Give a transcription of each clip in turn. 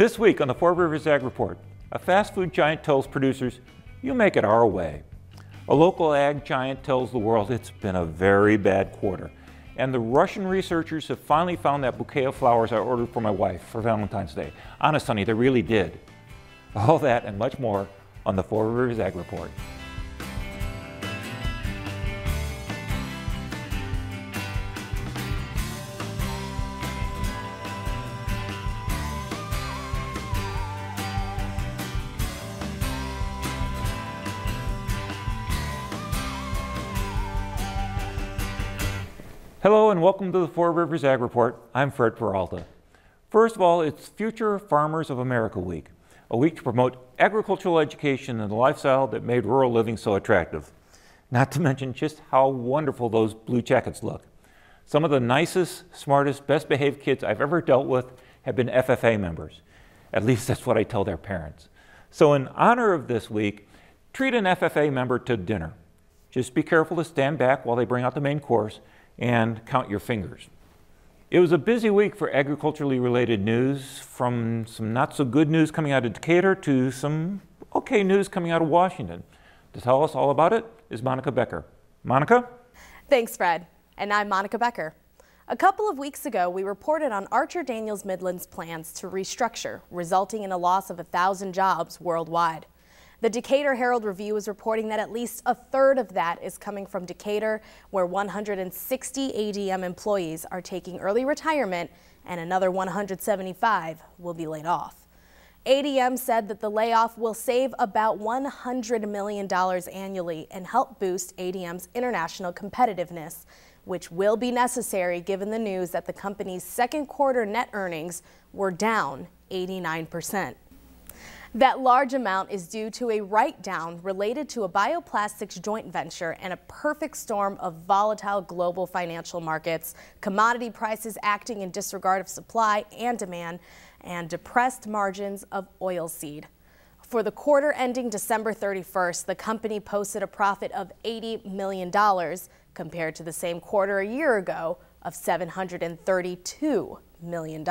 This week on the Four Rivers Ag Report, a fast food giant tells producers, you make it our way. A local ag giant tells the world it's been a very bad quarter. And the Russian researchers have finally found that bouquet of flowers I ordered for my wife for Valentine's Day. Honest, honey, they really did. All that and much more on the Four Rivers Ag Report. Hello and welcome to the Four Rivers Ag Report. I'm Fred Peralta. First of all, it's Future Farmers of America Week, a week to promote agricultural education and the lifestyle that made rural living so attractive. Not to mention just how wonderful those blue jackets look. Some of the nicest, smartest, best behaved kids I've ever dealt with have been FFA members. At least that's what I tell their parents. So in honor of this week, treat an FFA member to dinner. Just be careful to stand back while they bring out the main course and count your fingers. It was a busy week for agriculturally related news, from some not so good news coming out of Decatur to some okay news coming out of Washington. To tell us all about it is Monica Becker. Monica? Thanks, Fred. And I'm Monica Becker. A couple of weeks ago, we reported on Archer Daniels Midland's plans to restructure, resulting in a loss of 1,000 jobs worldwide. The Decatur Herald-Review is reporting that at least a third of that is coming from Decatur, where 160 ADM employees are taking early retirement and another 175 will be laid off. ADM said that the layoff will save about $100 million annually and help boost ADM's international competitiveness, which will be necessary given the news that the company's second quarter net earnings were down 89%. That large amount is due to a write-down related to a bioplastics joint venture and a perfect storm of volatile global financial markets, commodity prices acting in disregard of supply and demand, and depressed margins of oilseed. For the quarter ending December 31st, the company posted a profit of $80 million compared to the same quarter a year ago of $732 million.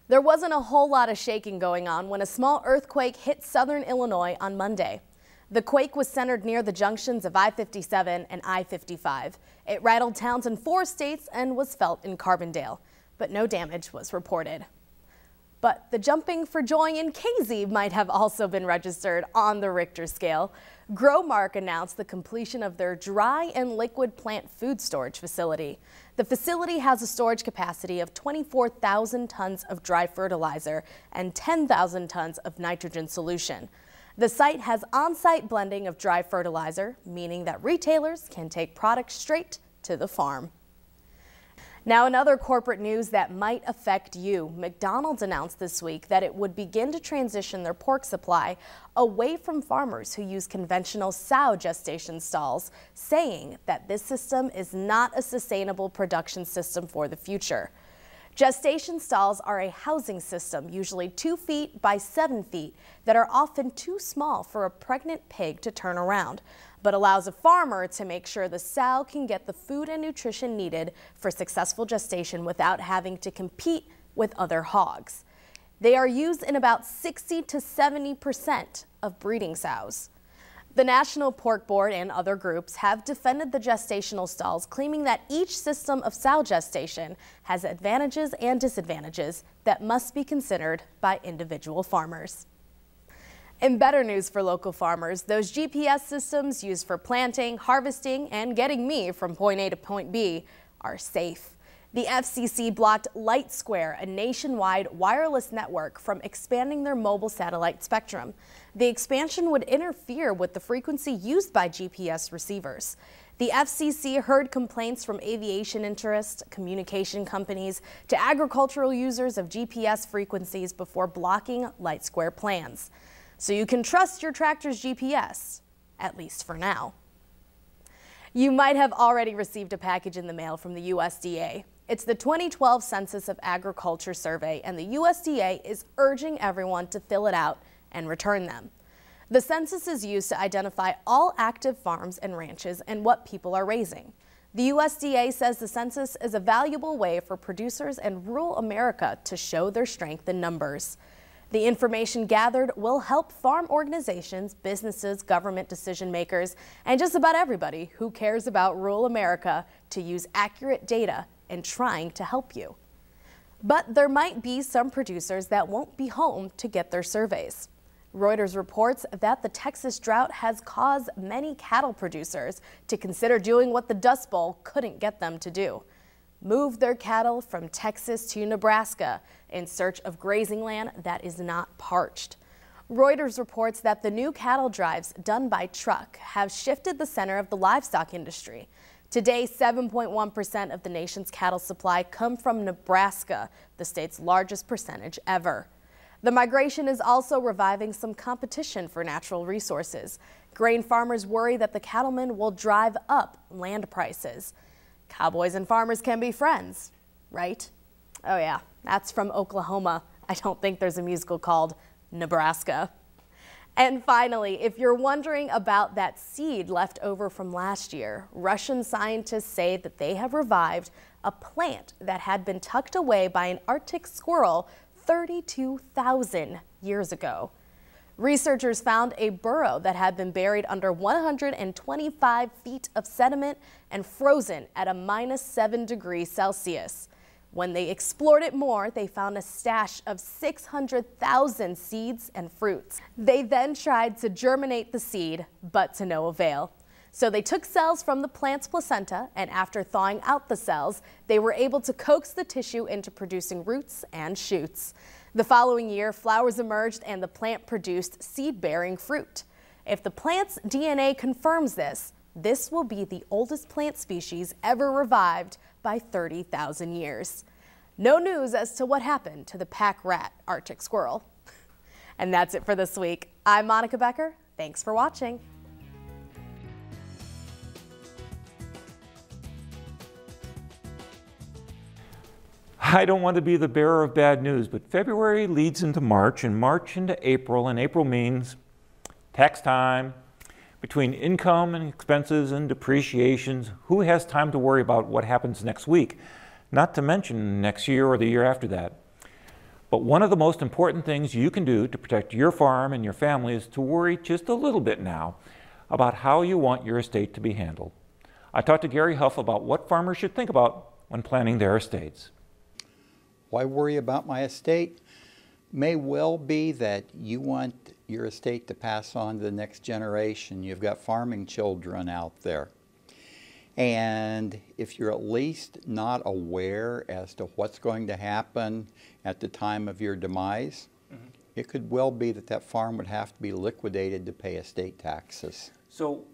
There wasn't a whole lot of shaking going on when a small earthquake hit southern Illinois on Monday. The quake was centered near the junctions of I-57 and I-55. It rattled towns in 4 states and was felt in Carbondale, but no damage was reported. But the jumping for joy in Casey might have also been registered on the Richter scale. Growmark announced the completion of their dry and liquid plant food storage facility. The facility has a storage capacity of 24,000 tons of dry fertilizer and 10,000 tons of nitrogen solution. The site has on-site blending of dry fertilizer, meaning that retailers can take products straight to the farm. Now, another corporate news that might affect you. McDonald's announced this week that it would begin to transition their pork supply away from farmers who use conventional sow gestation stalls, saying that this system is not a sustainable production system for the future. Gestation stalls are a housing system, usually 2 feet by 7 feet, that are often too small for a pregnant pig to turn around, but allows a farmer to make sure the sow can get the food and nutrition needed for successful gestation without having to compete with other hogs. They are used in about 60 to 70% of breeding sows. The National Pork Board and other groups have defended the gestational stalls, claiming that each system of sow gestation has advantages and disadvantages that must be considered by individual farmers. In better news for local farmers, those GPS systems used for planting, harvesting, and getting me from point A to point B are safe. The FCC blocked LightSquare, a nationwide wireless network, from expanding their mobile satellite spectrum. The expansion would interfere with the frequency used by GPS receivers. The FCC heard complaints from aviation interests, communication companies, to agricultural users of GPS frequencies before blocking LightSquare plans. So you can trust your tractor's GPS, at least for now. You might have already received a package in the mail from the USDA. It's the 2012 Census of Agriculture survey, and the USDA is urging everyone to fill it out and return them. The census is used to identify all active farms and ranches and what people are raising. The USDA says the census is a valuable way for producers in rural America to show their strength in numbers. The information gathered will help farm organizations, businesses, government decision makers, and just about everybody who cares about rural America to use accurate data in trying to help you. But there might be some producers that won't be home to get their surveys. Reuters reports that the Texas drought has caused many cattle producers to consider doing what the Dust Bowl couldn't get them to do: move their cattle from Texas to Nebraska in search of grazing land that is not parched. Reuters reports that the new cattle drives done by truck have shifted the center of the livestock industry. Today, 7.1% of the nation's cattle supply come from Nebraska, the state's largest percentage ever. The migration is also reviving some competition for natural resources. Grain farmers worry that the cattlemen will drive up land prices. Cowboys and farmers can be friends, right? Oh yeah, that's from Oklahoma. I don't think there's a musical called Nebraska. And finally, if you're wondering about that seed left over from last year, Russian scientists say that they have revived a plant that had been tucked away by an Arctic squirrel 32,000 years ago. Researchers found a burrow that had been buried under 125 feet of sediment and frozen at a -7 degrees Celsius. When they explored it more, they found a stash of 600,000 seeds and fruits. They then tried to germinate the seed, but to no avail. So they took cells from the plant's placenta, and after thawing out the cells, they were able to coax the tissue into producing roots and shoots. The following year, flowers emerged and the plant produced seed-bearing fruit. If the plant's DNA confirms this, this will be the oldest plant species ever revived by 30,000 years. No news as to what happened to the pack rat Arctic squirrel. And that's it for this week. I'm Monica Becker. Thanks for watching. I don't want to be the bearer of bad news, but February leads into March, and March into April, and April means tax time. Between income and expenses and depreciations, who has time to worry about what happens next week? Not to mention next year or the year after that. But one of the most important things you can do to protect your farm and your family is to worry just a little bit now about how you want your estate to be handled. I talked to Gary Huff about what farmers should think about when planning their estates. Why worry about my estate? May well be that you want your estate to pass on to the next generation. You've got farming children out there. And if you're at least not aware as to what's going to happen at the time of your demise, it could well be that that farm would have to be liquidated to pay estate taxes. So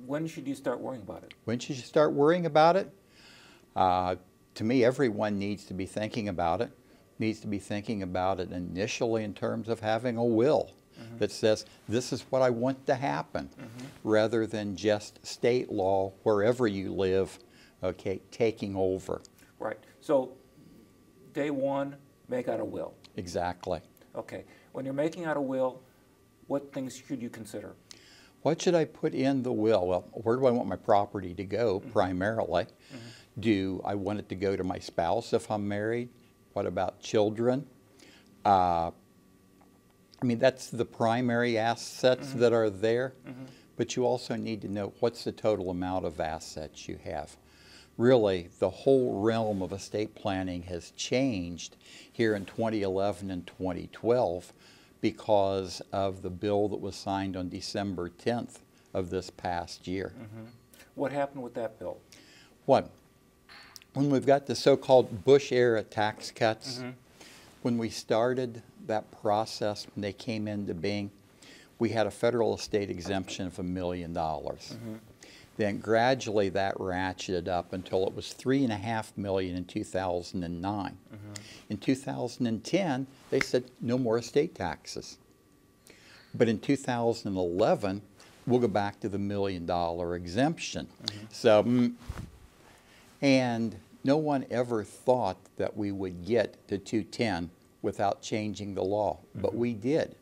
when should you start worrying about it? When should you start worrying about it? To me, everyone needs to be thinking about it. Needs to be thinking about it initially in terms of having a will that says, this is what I want to happen, rather than just state law, wherever you live, okay, taking over. Right. So day one, make out a will. Exactly. Okay. When you're making out a will, what things should you consider? What should I put in the will? Well, where do I want my property to go primarily? Do I want it to go to my spouse if I'm married? What about children? I mean, that's the primary assets that are there, but you also need to know what's the total amount of assets you have. Really, the whole realm of estate planning has changed here in 2011 and 2012 because of the bill that was signed on December 10th of this past year. What happened with that bill? What? When we've got the so-called Bush-era tax cuts, when we started that process, when they came into being, we had a federal estate exemption of $1 million. Then gradually that ratcheted up until it was $3.5 million in 2009. In 2010, they said no more estate taxes. But in 2011, we'll go back to the $1 million exemption. So, and no one ever thought that we would get to 210 without changing the law, but we did.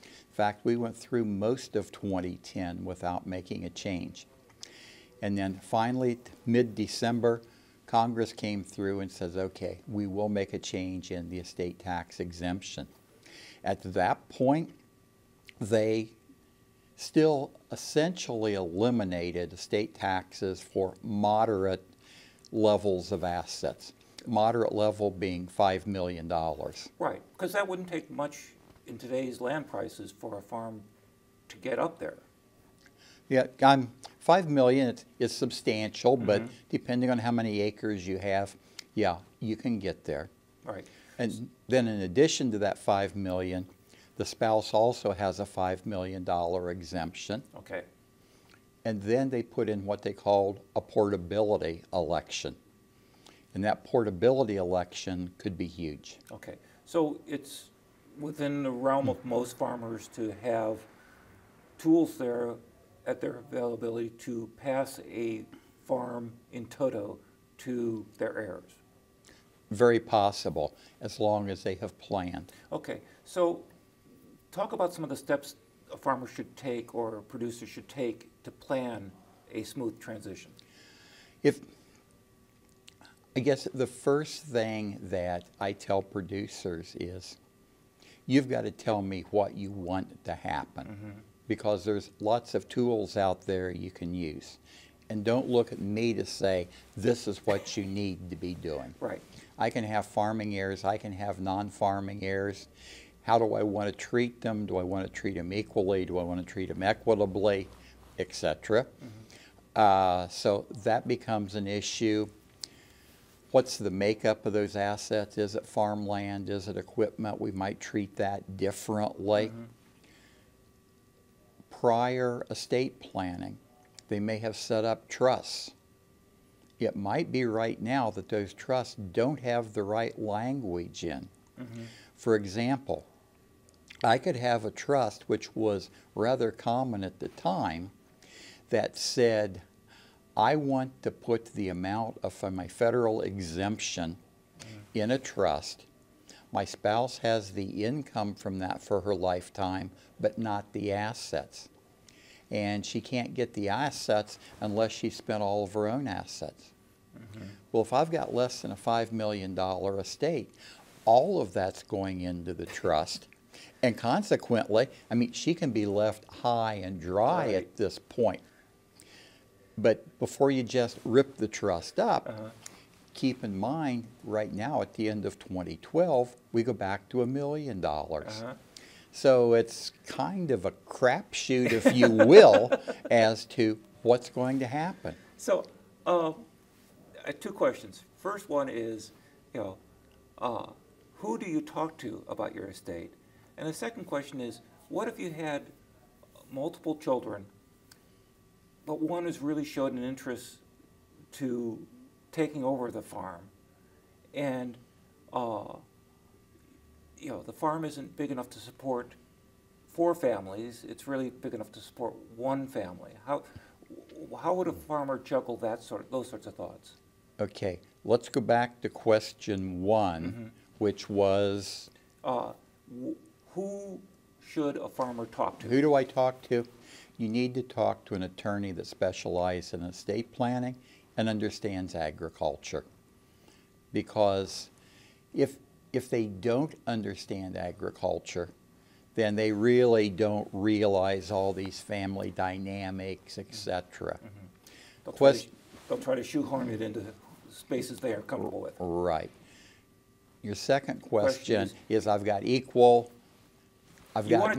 In fact, we went through most of 2010 without making a change. And then finally, mid-December, Congress came through and says, okay, we will make a change in the estate tax exemption. At that point, they still essentially eliminated estate taxes for moderate levels of assets. Moderate level being $5 million. Right, because that wouldn't take much in today's land prices for a farm to get up there. Yeah, $5 million is substantial, but depending on how many acres you have, yeah, you can get there. Right. And then in addition to that $5 million, the spouse also has a $5 million exemption. Okay. And then they put in what they called a portability election. And that portability election could be huge. Okay. So it's within the realm of most farmers to have tools there at their availability to pass a farm in toto to their heirs. Very possible, as long as they have planned. Okay. So talk about some of the steps a farmer should take or a producer should take to plan a smooth transition. I guess the first thing that I tell producers is, you've got to tell me what you want to happen, because there's lots of tools out there you can use. And don't look at me to say, this is what you need to be doing. Right. I can have farming heirs, I can have non-farming heirs. How do I want to treat them? Do I want to treat them equally? Do I want to treat them equitably, etc.? So that becomes an issue. What's the makeup of those assets? Is it farmland? Is it equipment? We might treat that differently. Prior estate planning, they may have set up trusts. It might be right now that those trusts don't have the right language in. For example, I could have a trust, which was rather common at the time, that said, I want to put the amount of my federal exemption in a trust. My spouse has the income from that for her lifetime, but not the assets. And she can't get the assets unless she spent all of her own assets. Well, if I've got less than a $5 million estate, all of that's going into the trust. And consequently, I mean, she can be left high and dry at this point. But before you just rip the trust up, keep in mind, right now at the end of 2012, we go back to $1 million. So it's kind of a crapshoot, if you will, as to what's going to happen. So I have two questions. First one is, who do you talk to about your estate? And the second question is, what if you had multiple children, but one has really showed an interest to taking over the farm, and the farm isn't big enough to support 4 families, it's really big enough to support 1 family. How would a farmer juggle those sorts of thoughts? Okay, let's go back to question 1, which was? Who should a farmer talk to? Who do I talk to? You need to talk to an attorney that specializes in estate planning and understands agriculture. Because if they don't understand agriculture, then they really don't realize all these family dynamics, etc. They'll try to shoehorn it into spaces they are comfortable with. Right. Your second question is I've got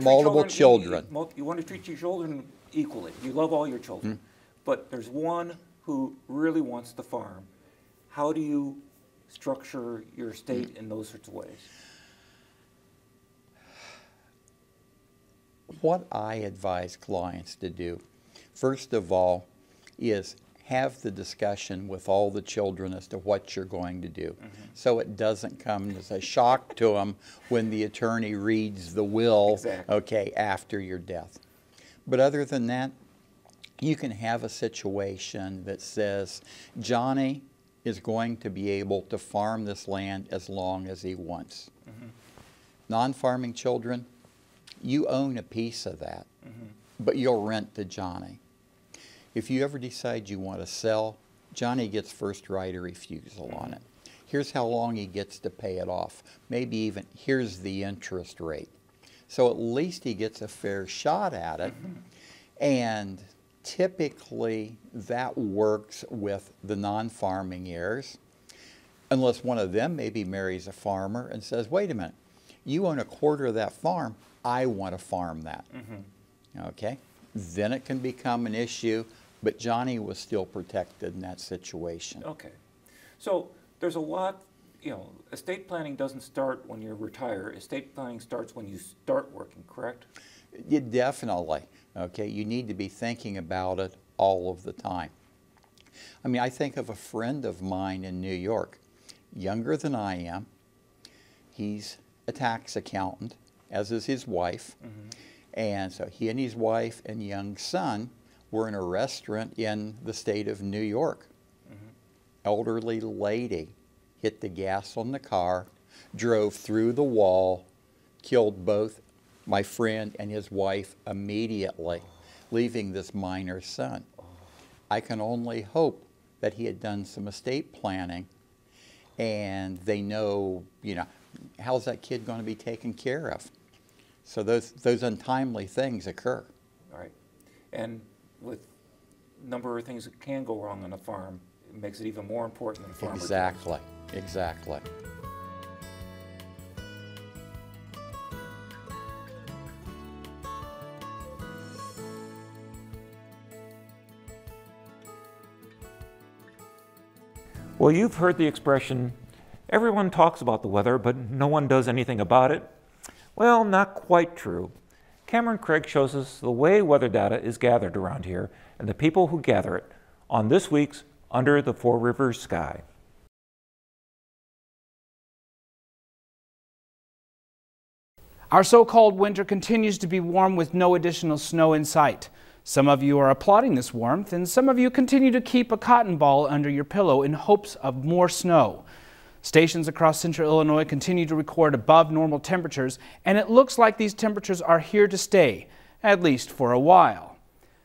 multiple children. You want to treat your children equally. You love all your children. But there's one who really wants the farm. How do you structure your estate in those sorts of ways? What I advise clients to do, first of all, is have the discussion with all the children as to what you're going to do. So it doesn't come as a shock to them when the attorney reads the will, okay, after your death. But other than that, you can have a situation that says, Johnny is going to be able to farm this land as long as he wants. Non-farming children, you own a piece of that, but you'll rent to Johnny. If you ever decide you want to sell, Johnny gets first right of refusal on it. Here's how long he gets to pay it off. Maybe even here's the interest rate. So at least he gets a fair shot at it. And typically that works with the non-farming heirs, unless one of them maybe marries a farmer and says, wait a minute, you own a quarter of that farm, I want to farm that. Okay? Then it can become an issue, but Johnny was still protected in that situation. Okay. So there's a lot, estate planning doesn't start when you retire. Estate planning starts when you start working, correct? Definitely. Okay, you need to be thinking about it all of the time. I mean, I think of a friend of mine in New York, younger than I am. He's a tax accountant, as is his wife. And so he and his wife and young son were in a restaurant in the state of New York. Elderly lady hit the gas on the car, drove through the wall, killed both my friend and his wife immediately, leaving this minor son. I can only hope that he had done some estate planning and they know, how's that kid going to be taken care of? So those untimely things occur. All right. And with a number of things that can go wrong on a farm, it makes it even more important than farmers. Exactly. Exactly. Well, you've heard the expression, everyone talks about the weather, but no one does anything about it. Well, not quite true. Cameron Craig shows us the way weather data is gathered around here and the people who gather it on this week's Under the Four Rivers Sky. Our so-called winter continues to be warm with no additional snow in sight. Some of you are applauding this warmth, and some of you continue to keep a cotton ball under your pillow in hopes of more snow. Stations across central Illinois continue to record above normal temperatures, and it looks like these temperatures are here to stay, at least for a while.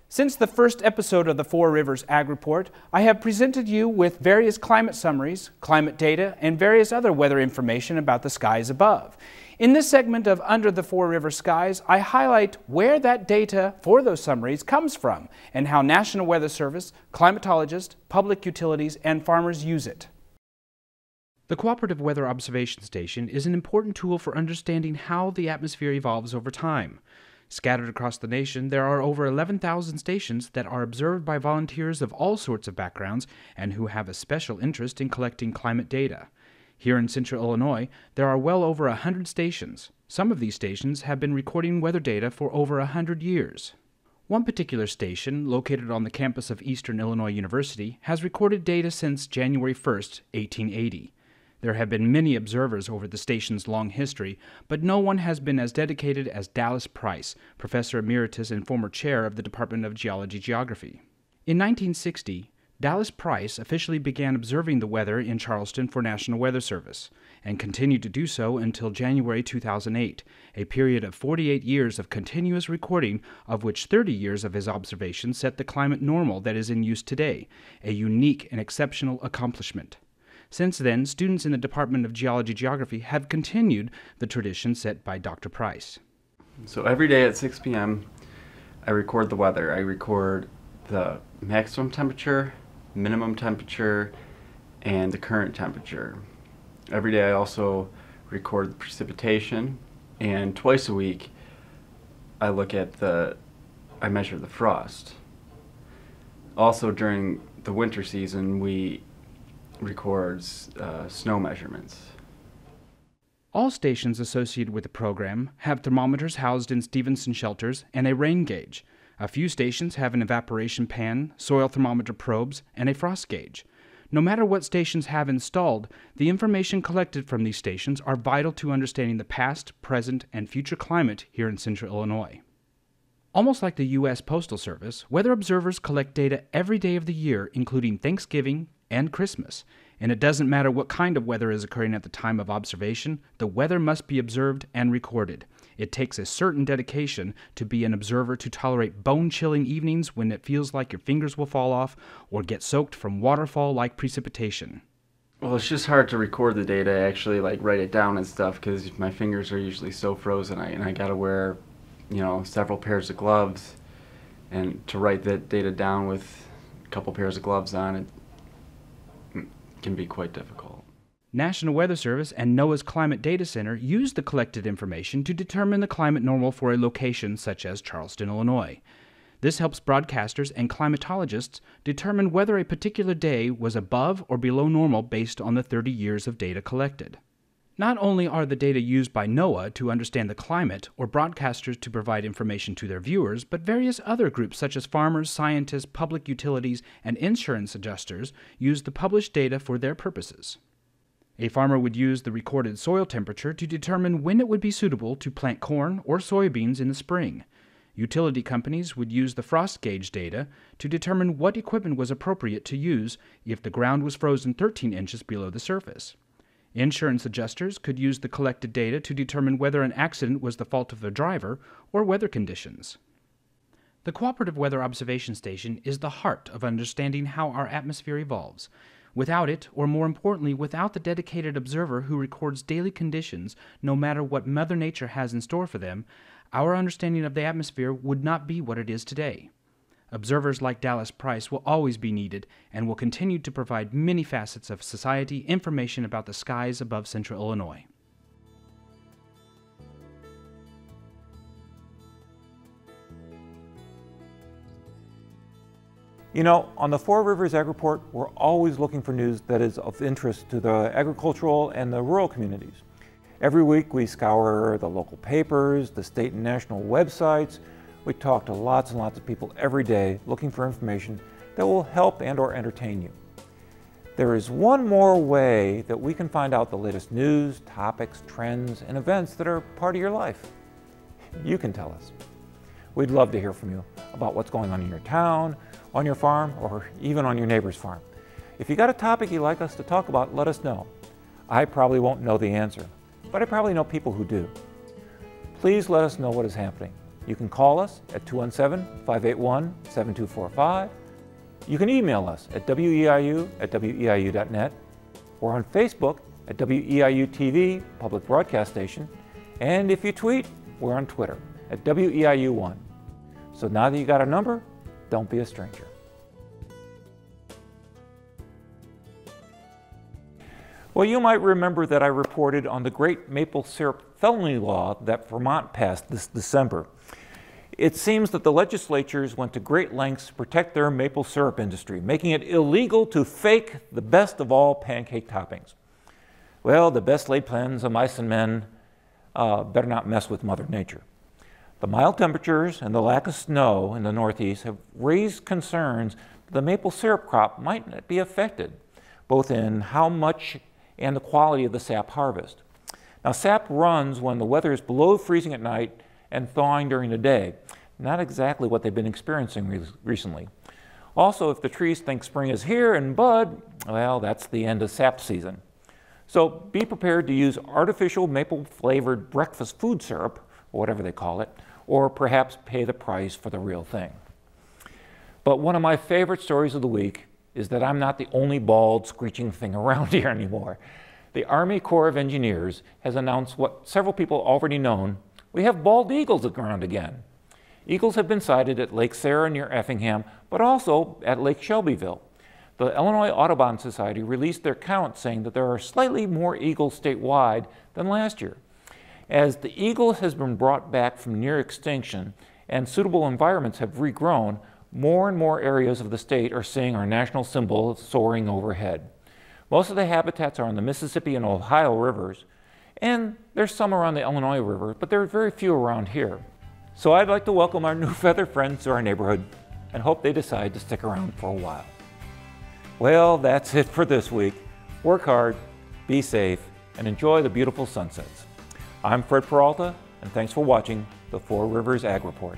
Since the first episode of the Four Rivers Ag Report, I have presented you with various climate summaries, climate data, and various other weather information about the skies above. In this segment of Under the Four River Skies, I highlight where that data for those summaries comes from and how National Weather Service, climatologists, public utilities, and farmers use it. The Cooperative Weather Observation Station is an important tool for understanding how the atmosphere evolves over time. Scattered across the nation, there are over 11,000 stations that are observed by volunteers of all sorts of backgrounds and who have a special interest in collecting climate data. Here in central Illinois, there are well over 100 stations. Some of these stations have been recording weather data for over 100 years. One particular station, located on the campus of Eastern Illinois University, has recorded data since January 1, 1880. There have been many observers over the station's long history, but no one has been as dedicated as Dallas Price, Professor Emeritus and former chair of the Department of Geology-Geography. In 1960, Dallas Price officially began observing the weather in Charleston for National Weather Service, and continued to do so until January 2008, a period of 48 years of continuous recording, of which 30 years of his observations set the climate normal that is in use today, a unique and exceptional accomplishment. Since then, students in the Department of Geology-Geography have continued the tradition set by Dr. Price. So every day at 6 p.m., I record the weather. I record the maximum temperature, minimum temperature, and the current temperature. Every day I also record the precipitation, and twice a week I measure the frost. Also during the winter season we record snow measurements. All stations associated with the program have thermometers housed in Stevenson shelters and a rain gauge. A few stations have an evaporation pan, soil thermometer probes, and a frost gauge. No matter what stations have installed, the information collected from these stations are vital to understanding the past, present, and future climate here in central Illinois. Almost like the U.S. Postal Service, weather observers collect data every day of the year, including Thanksgiving and Christmas. And it doesn't matter what kind of weather is occurring at the time of observation, the weather must be observed and recorded. It takes a certain dedication to be an observer to tolerate bone-chilling evenings when it feels like your fingers will fall off or get soaked from waterfall-like precipitation. Well, it's just hard to record the data, actually, like write it down and stuff, because my fingers are usually so frozen, and I gotta wear, several pairs of gloves, and to write that data down with a couple pairs of gloves on, it can be quite difficult. National Weather Service and NOAA's Climate Data Center use the collected information to determine the climate normal for a location such as Charleston, Illinois. This helps broadcasters and climatologists determine whether a particular day was above or below normal based on the 30 years of data collected. Not only are the data used by NOAA to understand the climate or broadcasters to provide information to their viewers, but various other groups such as farmers, scientists, public utilities, and insurance adjusters use the published data for their purposes. A farmer would use the recorded soil temperature to determine when it would be suitable to plant corn or soybeans in the spring. Utility companies would use the frost gauge data to determine what equipment was appropriate to use if the ground was frozen 13 inches below the surface. Insurance adjusters could use the collected data to determine whether an accident was the fault of the driver or weather conditions. The Cooperative Weather Observation Station is the heart of understanding how our atmosphere evolves. Without it, or more importantly, without the dedicated observer who records daily conditions, no matter what Mother Nature has in store for them, our understanding of the atmosphere would not be what it is today. Observers like Dallas Price will always be needed and will continue to provide many facets of society information about the skies above central Illinois. On the Four Rivers Ag Report, we're always looking for news that is of interest to the agricultural and the rural communities. Every week we scour the local papers, the state and national websites. We talk to lots and lots of people every day looking for information that will help and or entertain you. There is one more way that we can find out the latest news, topics, trends, and events that are part of your life. You can tell us. We'd love to hear from you about what's going on in your town, on your farm, or even on your neighbor's farm. If you got a topic you'd like us to talk about, let us know. I probably won't know the answer, but I probably know people who do. Please let us know what is happening. You can call us at 217-581-7245. You can email us at weiu@weiu.net, or on Facebook at WEIU TV, Public Broadcast Station. And if you tweet, we're on Twitter at WEIU1. So now that you got our number, don't be a stranger. Well, you might remember that I reported on the great maple syrup felony law that Vermont passed this December. It seems that the legislatures went to great lengths to protect their maple syrup industry, making it illegal to fake the best of all pancake toppings. Well, the best laid plans of mice and men better not mess with Mother Nature. The mild temperatures and the lack of snow in the Northeast have raised concerns that the maple syrup crop might not be affected, both in how much and the quality of the sap harvest. Now, sap runs when the weather is below freezing at night and thawing during the day. Not exactly what they've been experiencing recently. Also, if the trees think spring is here and bud, well, that's the end of sap season. So be prepared to use artificial maple-flavored breakfast food syrup, or whatever they call it, or perhaps pay the price for the real thing. But one of my favorite stories of the week is that I'm not the only bald, screeching thing around here anymore. The Army Corps of Engineers has announced what several people already known: we have bald eagles around again. Eagles have been sighted at Lake Sarah near Effingham, but also at Lake Shelbyville. The Illinois Audubon Society released their count, saying that there are slightly more eagles statewide than last year. As the eagle has been brought back from near extinction and suitable environments have regrown, more and more areas of the state are seeing our national symbol soaring overhead. Most of the habitats are on the Mississippi and Ohio rivers, and there's some around the Illinois River, but there are very few around here. So I'd like to welcome our new feather friends to our neighborhood and hope they decide to stick around for a while. Well, that's it for this week. Work hard, be safe, and enjoy the beautiful sunsets. I'm Fred Peralta, and thanks for watching the Four Rivers Ag Report.